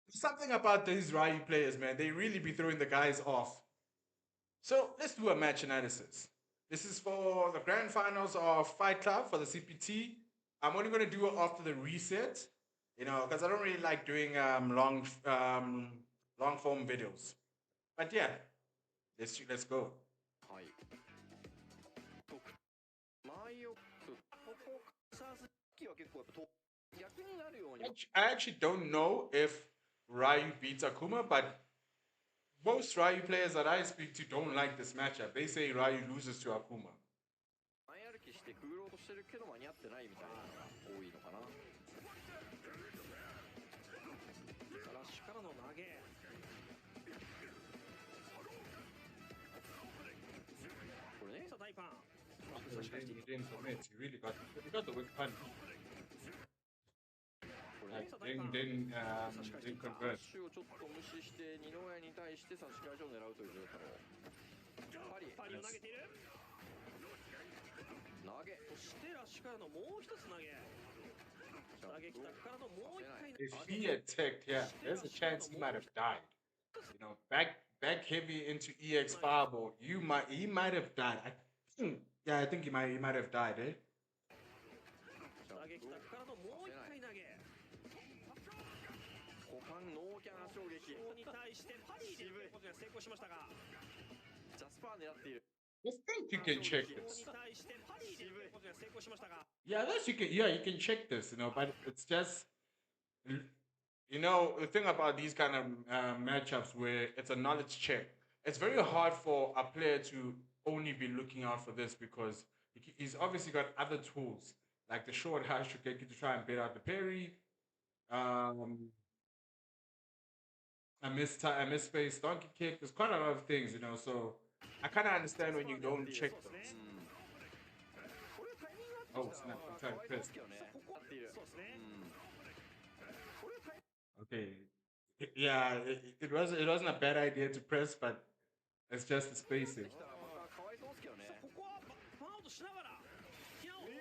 Something about these Ryu players, man. They really be throwing the guys off. So let's do a match analysis. This is for the grand finals of Fight Club for the CPT. I'm only going to do it after the reset, because I don't really like doing long form videos. But yeah, let's go. はい。と前をここさすきは結構やっぱと逆になるように I actually don't know if Ryu beats Akuma, but most Ryu players that I speak to don't like this matchup. They say Ryu loses to Akuma. 前歩きしてくぐろうとしてるけど間に合ってないみたいなのが多いのかな。ラッシュからの投げ。これね、さあ大パン。差し返していく。 He didn't commit. He got the whip punch. これね、さあ大 Didn't パン。 didn't 差し返してい didn't くか。 convert. ラッシュをちょっと無視して二の矢に対して差し返しを狙うという状態。パリを投げている。投げ。そしてラッシュからのもう一つ投げ。投げきたからのもう一回。 If he attacked, yeah, there's a chance he might have died. Back heavy into EX Fireball, he might have died. I think he might have died, eh? 投げきたからのもう一回投げ。股間ノーキャン衝撃に対してパリで入れることには成功しましたが、ジャスパー狙っている。 I think you can check this. に対してパリで入れることには成功しましたが、 Yeah, you can check this, but it's just the thing about these kind of matchups where it's a knowledge check. It's very hard for a player to only be looking out for this because he's obviously got other tools like the short hash to get you to try and bait out the parry, um, a miss space donkey kick. There's quite a lot of things, So I kind of understand when you don't check those. Oh snap! I'm trying to press. Okay, yeah, it wasn't a bad idea to press, but it's just the spacing. かわいそうですけどね。ここはファンアウトしながら、ヒナオ。ラ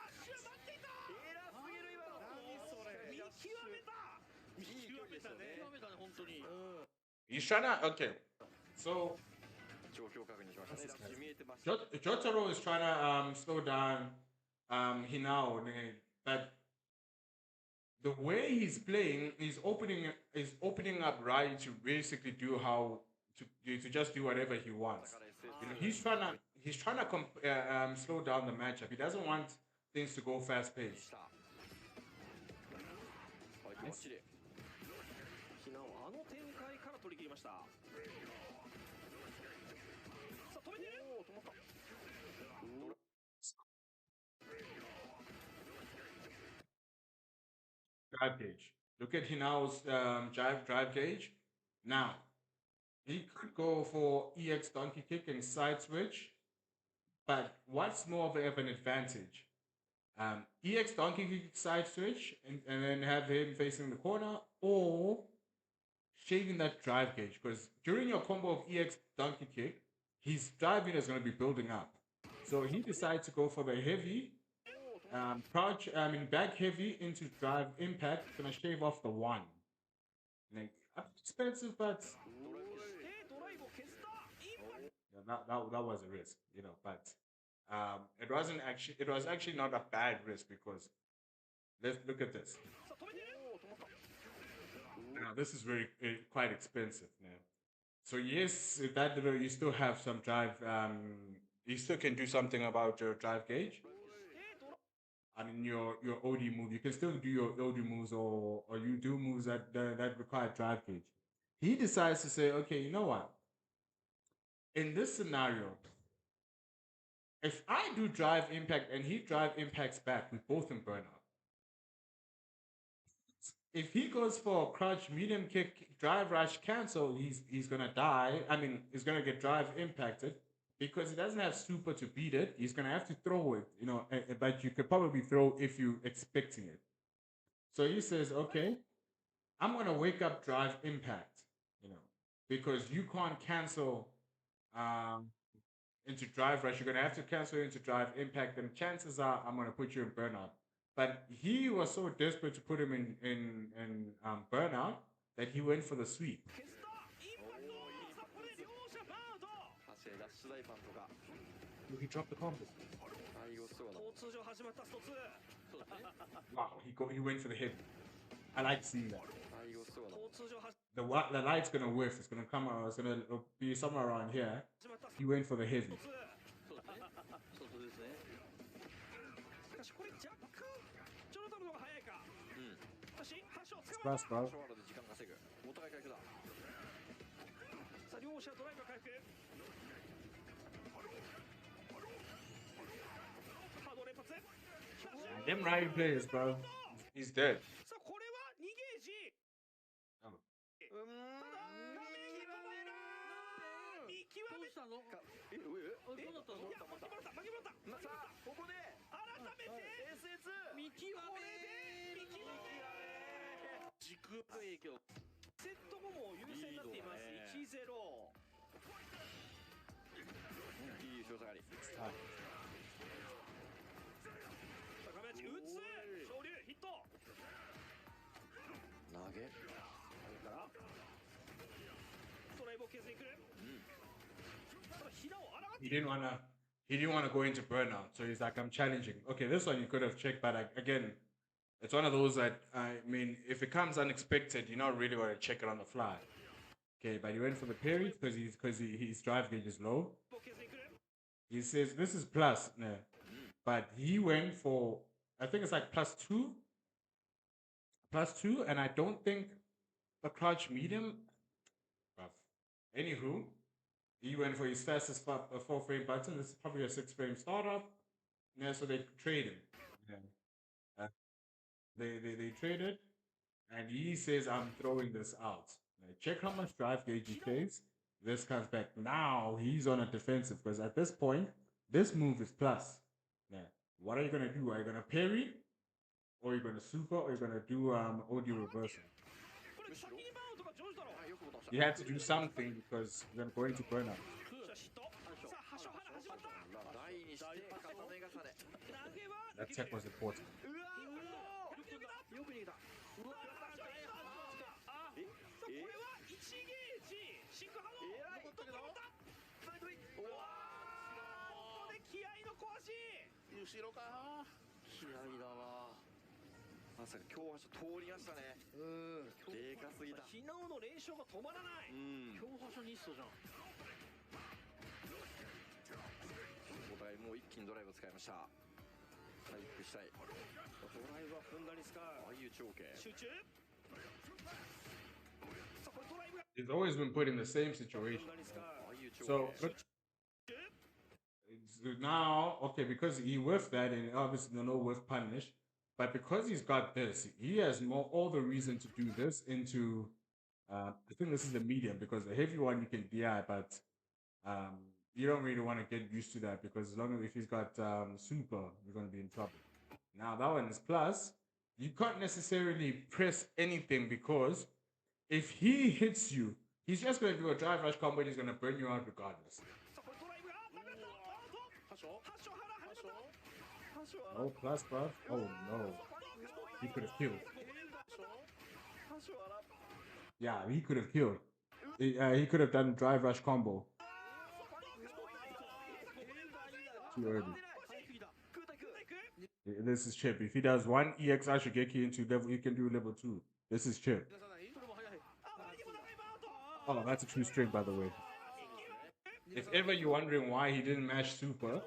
ッシュ待っていた。偉すぎる今の。何それ。見極めた。見極めたね。見極めたね本当に。He's trying to okay. So 状況確認しましたね。ラッシュ見えてました。 Jotaro is trying to slow down Hinao, but the way he's playing, he's opening up Rai to basically do how to just do whatever he wants. He's trying to slow down the matchup. He doesn't want things to go fast paced. はい、バッチリ。ヒナオあの展開から取り切りました。さあ止めてる。おお止まった。 Drive gauge. Look at Hinao's drive gauge. Now he could go for EX donkey kick and side switch, but what's more of an advantage? EX donkey kick side switch and then have him facing the corner, or shaving that drive gauge because during your combo of EX donkey kick, his driving is going to be building up. So he decides to go for the heavy crouch. I mean back heavy into drive impact. Gonna shave off the one. Like expensive, but yeah, that was a risk, But it was actually not a bad risk because let's look at this. Now this is quite expensive now. So yes, that you still have some drive. You still can do something about your drive gauge. I mean your OD move. You can still do your OD moves or you do moves that require drive gauge. He decides to say, okay, you know what? In this scenario, if I do drive impact and he drive impacts back, we both in burnout. If he goes for a crouch medium kick drive rush cancel, he's gonna die. I mean, he's gonna get drive impacted because he doesn't have super to beat it. He's gonna have to throw it, but you could probably throw if you expecting it. So he says, okay, I'm gonna wake up drive impact, because you can't cancel um, into drive rush. You're gonna have to cancel into drive impact, and chances are I'm gonna put you in burnout. But he was so desperate to put him in burnout that he went for the sweep. 消したインパクトさあこれ両者バード確かにラッシュ大パンとか He dropped the combo. 対応しそうだ通常始まったスト2 そうだね Wow, he went for the hit. I like seeing that. 対応しそうだ通常始 The light's gonna whiff. It's gonna come out. It's gonna be somewhere around here. まったス He went for the heavy. ト2そうだねそうですねしかしこれ若干ジョナタロの方が早いかうんしかし橋を使わ Fast, bro. ショワールで時間稼ぐお互い回復ださあ両者ドライブが回復ハード連発 Them Ryan players, bro. He's dead. さあこれは2ゲージただ画面に捉える見極めしたのかどうだったのいや負けもらったさあここで改めて SS 見極め見極め軸影響セット後も優勢になっていますいい 1-0 いい後ろ下がり高め打ち打つ昇竜ヒット投げからストライブを削りに来るただひなをあらがって He didn't wanna go into burnout. So he's like, I'm challenging. Okay, this one you could have checked, but again, it's one of those that I mean, if it comes unexpected, you're not really gonna check it on the fly. Okay, but he went for the parry because his drive gauge is low. 削りに来る He says this is plus, nah. But he went for I think it's like plus two, and I don't think the crouch medium. Rough. Anywho, he went for his fastest 4-frame button. This is probably a 6-frame startup. Yeah, so they traded. Yeah. They traded, and he says, I'm throwing this out. Like, check how much drive gauge he plays. This comes back. Now he's on a defensive because at this point, this move is plus. Yeah. What are you gonna do? Are you gonna parry? Or are you gonna super? Or are you gonna do audio reversal? これ先にバウンドがジョジョタロよくボタンした You had to do something because you're gonna go into burnout. ヒットさあ橋原始まった台にして重ね重ね投げは That check was important. うわよく逃げたうわあさあこれは1ゲージシンクハロー偉い残った残ったうわここで気合の壊し後ろか気合だわまさか今日は通りましたねでかすぎたひなおの連勝が止まらない今日はニストじゃんお互いもう一気にドライブを使いました回復したいドライブはふんだんに使うああいう長径集中さあこれドライブが He's always been put in the same ふ situation. んだんに使うああいう長 So 径 now, okay, because he whiffed that and obviously no whiff punish, but because he's got this, he has all the reason to do this into. I think this is the medium because the heavy one you can DI, but you don't really want to get used to that because as long as if he's got super, you're going to be in trouble. Now that one is plus. You can't necessarily press anything because if he hits you, he's just going to do a drive rush combo and he's going to burn you out regardless. さあこれドライブが流れたアウト橋橋原始まった Oh, plus buff? Oh no. He could have killed. Yeah, he could have killed. He could have done drive rush combo. Too early. This is Chip. If he does one EX Ashigeki into level, he can do level 2. This is Chip. Oh, that's a true string, by the way. If ever you're wondering why he didn't match super,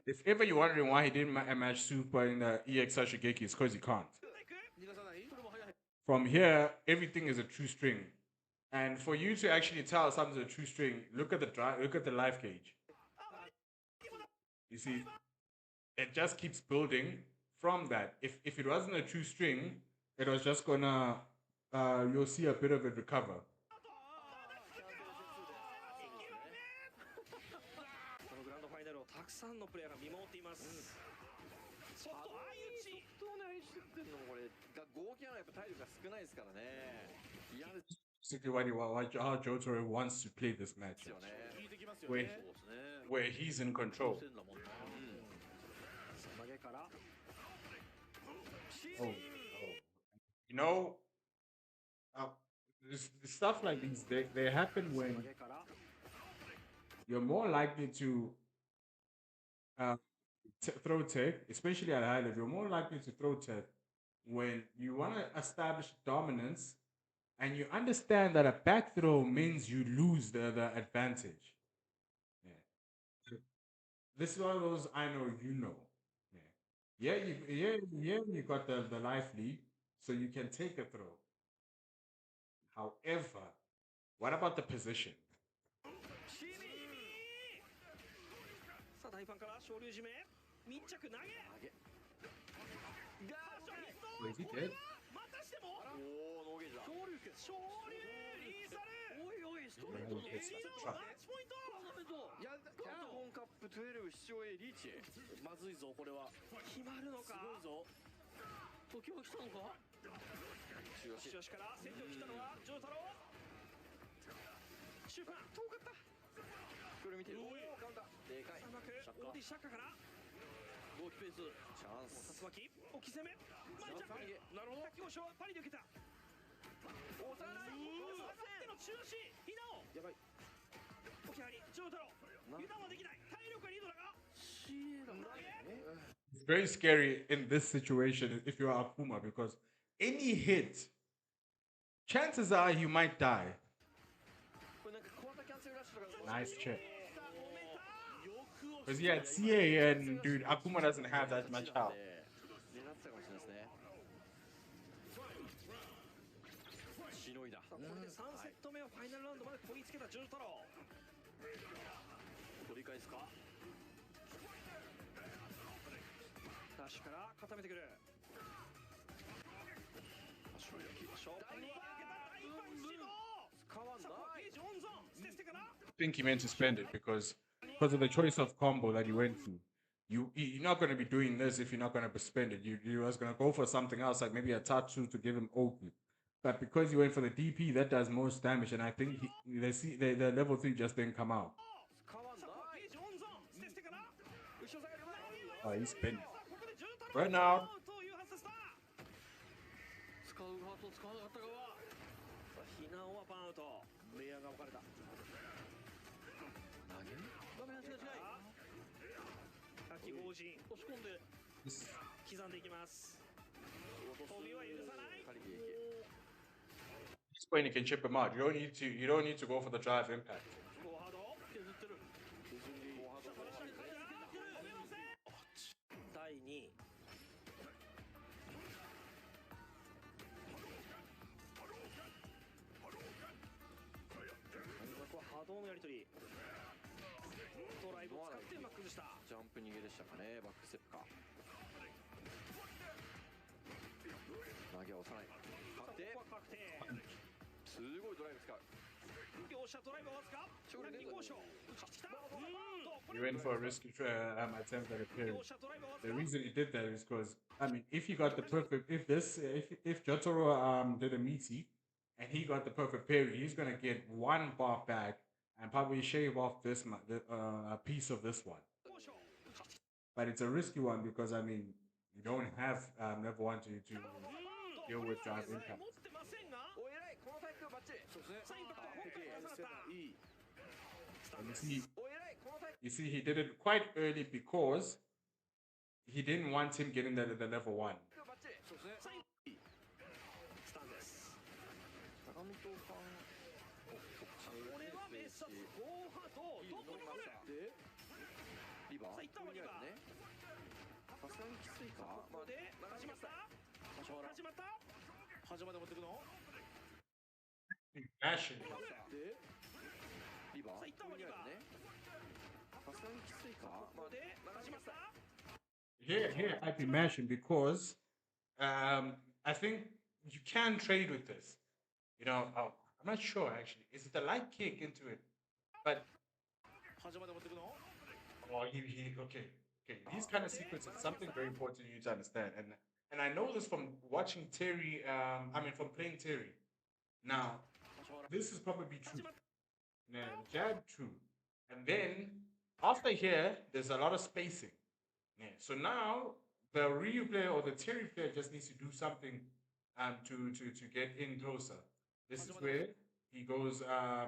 if ever you're wondering why he didn't match super in the EX Ashigeki, it's because he can't. From here, everything is a true string. And for you to actually tell something's a true string, look at the life gauge. You see, it just keeps building from that. If it wasn't a true string, it was just gonna you'll see a bit of it recover. このグランドファイナルをたくさんのプレイヤーが見守っています。ソフト相打ち。これが合計はやっぱ体力が少ないですからね。いやです Basically, how Jotaro wants to play this match, よね。聞いてきますよ where ね。 where he's in control. Oh, oh. You know, uh, stuff like these, they happen when you're more likely to uh, throw tech, especially at high level. You're more likely to throw tech when you want to establish dominance and you understand that a back throw means you lose the advantage. Yeah. This is one of those I know you know. Yeah. You got the life lead, so you can take a throw. However, what about the position? さあ大ファンから昇竜締め密着投げガードヒット Wait, he これ did? はまたしてもおおノーゲージだ昇竜昇竜リーサルおいおいストレートにYeah, it's リーサルマッチポイントトーナメントいやカポンカップ12視聴へリーチまずいぞこれは決まるのかすごいぞ時は来たのか中吉吉から先手を切ったのはジョータロ終盤遠かったこれ見てるおおカウンターでかいうまくシャッカー OD シャッカから同期ペースチャンス竜巻置き攻めマイジャンプなるほど滝押しはパリで受けたおさらい下がっての中足ひなおやばい置き上がりジョータロ油断はできない体力がリードだが C だIt's very scary in this situation if you're Akuma because any hit, chances are you might die. これなんかクワタキャンセルラッシュとか Nice check. よく押 Because yeah, CA and dude, Akuma doesn't have that much health. 狙ってたかもしれないですねしのいだこれで3セット目をファイナルラウンドまでこぎつけたジョータロ取り返すかダッシュから固めてくるショー焼きショップにかけた大パンチの使わさあないゲージオンゾーンステステから I think he meant to spend it because of the choice of combo that he went through. You're not going to be doing this if you're not going to spend it. You was going to go for something else like maybe a Tatsu to give him OP. But because you went for the DP, that does most damage, and I think the level 3 just didn't come out. 使わさあないゲージオンゾーンステステから 後ろ下がりうまい Oh, he's spinning. さあここでジョータロ Right now. というはずでした使うハート使わなかったかはさあひなおはバンアウトレアが分かれた投げダメな違い滝合陣押し込んで刻んでいきます落とす飛びは許さない仮でいけ This point you can chip him out. You don't need to go for the drive impact. フォアハード削ってる削りフォアハードこれ下に書いてある上乗せ第2位ここは波動のやり取りドライブを使ってうまく崩したジャンプ逃げでしたかねバックステップか投げは押さない確定ここは確定すごいドライブ使う両者ドライブをわずかランキング交渉打ち切ってきたHe went for a risky attempt at a parry. 両者ドライブをわず The か reason he did that is because I mean, if he got the perfect, if Jotaro did a meaty and he got the perfect parry, he's gonna get one bar back and probably shave off a piece of this one. 交渉打ち切っ But it's a risky one because I mean, you don't have level 1 to deal with drive 持 impact. ってませんがお偉いこのタイプがバッチリそうですねサインパクトは今回返されたいい And you see, お偉いこのタイプ he did it quite early because he didn't want him getting the level 1. がバッチリそうですねスタンです高見とファンこれはメッサス後波動どこに来るでリバーさあ一旦はリバーねさすがにきついかここで始まった橋原始まった端まで持ってくの Mashing. でリバーさあ一旦はリバーねさすがにきついかここで始まった Here I'd be mashing because I think you can trade with this. You know, I'm not sure actually. Is it a light kick into it? But 端まで持ってくの okay. These kind of sequences, something very important you need to understand. And I know this from watching Terry, from playing Terry. Now, 橋原 this is probably true. 始まった Now, jab true. And then after here, there's a lot of spacing. Yeah. So now the Ryu player or the Terry player just needs to do something to get in closer. This is where he goes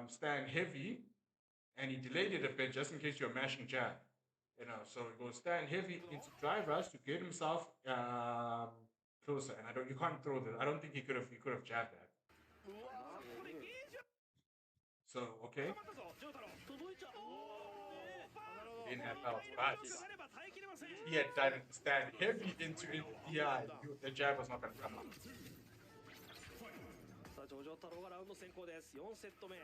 stand heavy and he delayed it a bit just in case you're mashing jab. You know, so he goes stand heavy into drive rush to get himself closer. And you can't throw this. I don't think he could have jabbed that. So okay, he didn't have else, but he had done stand heavy into it. Yeah, the jab was not going to come up. さあジョジョ太郎がラウンド先行です。4セット目。か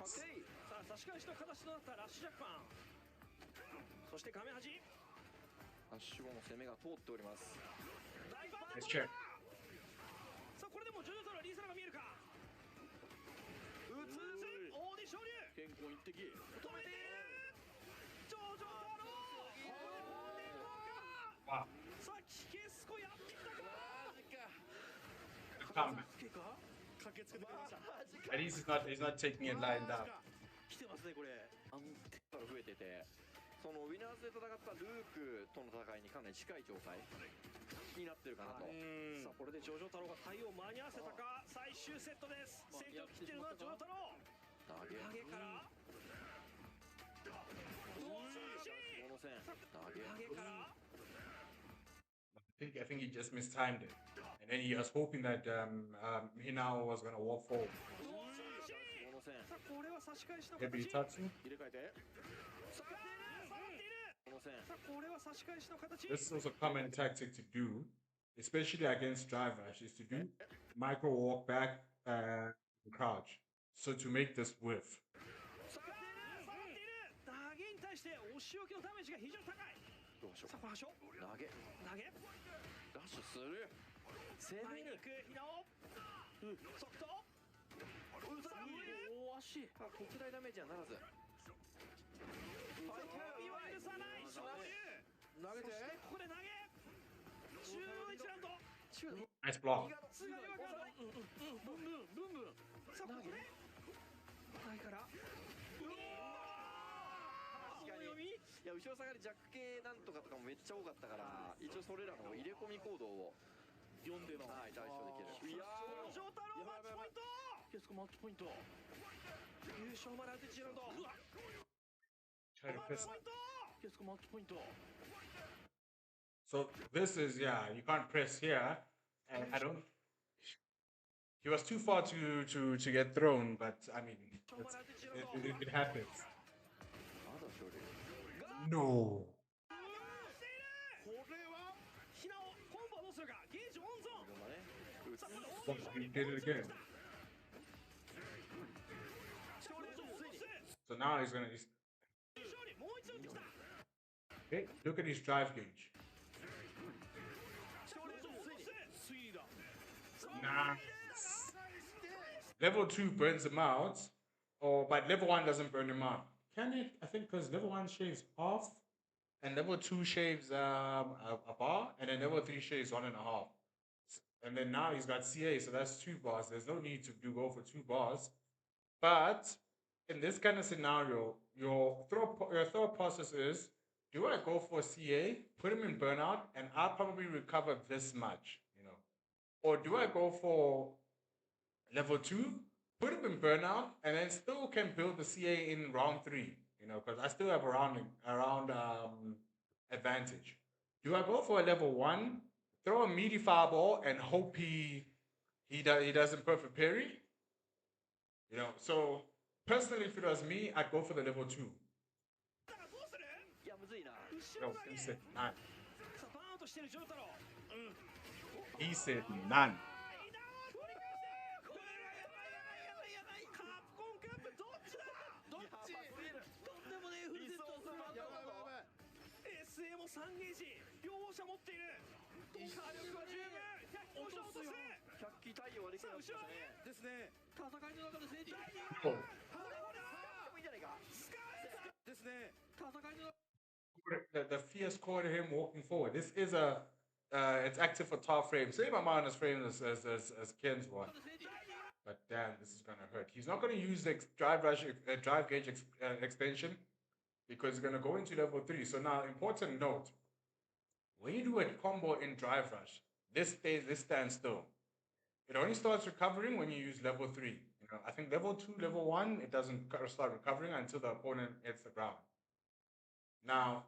っけいい。さあ差し返しの形となったラッシュジャックパン。そしてカメハジ。アッシュ後の攻めが通っております。大バー Let's check. さあこれでもジョジョ太郎リーサラが見えるか。打つ大出昇竜。健康一滴。止めてジョジョ太郎。Wow. さあキケスコやってきたか。 Come. 駆けつけてくれました。 At least he's not taking it lying down. 来てますねこれ。安定が増えてて、そのウィナーズで戦ったルークとの戦いにかなり近い状態になってるかなと。さあこれでジョジョ太郎が対応間に合わせたか。最終セットです。先頭切ってるのはジョジョ太郎。投げから。この線投げから。I think he just mistimed it, and then he was hoping that Hinao was gonna walk forward. この線さあこれは差し返しの Maybe 形。 Tatsu. 入れ替えてこの線さあこれは差し返しの形。 This is also a common tactic to do, especially against drive rush, is to do micro walk back and crouch. So to make this whiff. さあ投げに対して押し置きのダメージが非常に高い。どうしよさあこの端をう投げ投げ。ラッシュする攻める前に行くひなお。ソフト。大足特大ダメージはならず飛びは許さない昇竜。投げてそしてここで投げ。11ラウンド。 Nice block. 津軽がブンブン。さあここで前から。確かにいや後ろ下がりジャック系なんとかとかもめっちゃ多かったから一応それらの入れ込み行動を読んでの。はい対処できるいやジョジョ太郎マッチポイント。ケスコマッチポイント優勝まであと1ラウンド。 Try to piss. ケスコマッチポイント So this is you can't press here, and I don't. He was too far to get thrown, but I mean, it happens. まだ処理 No. これはひなおコンボはどうするか。ゲージオンゾーン。今ね打つさあこれ Well, he did it again. So now he's gonna. 勝利もう一度打ってきた。 Okay, look at his drive gauge. 推理だ。 Nah. Level 2 burns him out, but level 1 doesn't burn him out. Can it? I think because level 1 shaves off, and level 2 shaves a bar, and then level 3 shaves 1.5. And then now he's got CA, so that's 2 bars. There's no need to go for 2 bars. But in this kind of scenario, your thought process is, do I go for CA, put him in burnout, and I'll probably recover this much, or do I go for level 2, put him in burnout, and then still can build the CA in round 3, because I still have a round advantage. Do I go for a level 1, throw a meaty fireball, and hope he doesn't perfect parry? So personally, if it was me, I'd go for the level 2. いやむずいな No, he said none. さあバーンとしてるジョー太郎。 He said none. カプコンカップどっちだ。どっち。とんでもねえフルセットをする。SA も3ゲージ両者持っている。火力は十分。100落とす。100機対応はできなかったねですね。戦いの中で成長。 Oh. いいじゃないかですね。戦いの。 The fierce core to him walking forward. This is it's active for top frame. Same amount of frames as Ken's one. But damn, this is gonna hurt. He's not gonna use the drive gauge extension because he's gonna go into level 3. So now, important note: When you do a combo in drive rush, this stands still. It only starts recovering when you use level 3. You know, I think level 2, level 1, it doesn't start recovering until the opponent hits the ground. Now,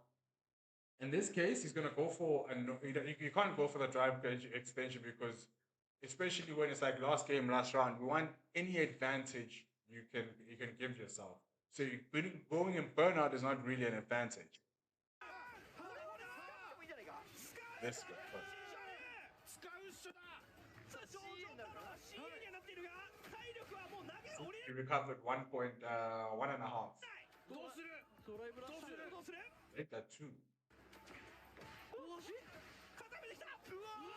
in this case, he's going to go for you can't go for the drive page extension because, especially when it's like last game, last round, we want any advantage you can give yourself. So going in burnout is not really an advantage. This good. 使う手ださあジョジョ太郎は C にはなっているが体力はもう投げが降り He る recovered 1.1.5. どうするドライブラッシュどうする I think that 2. おし固めてきたうわ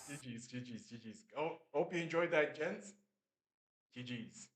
GG's. Oh, hope you enjoyed that, gents. GG's.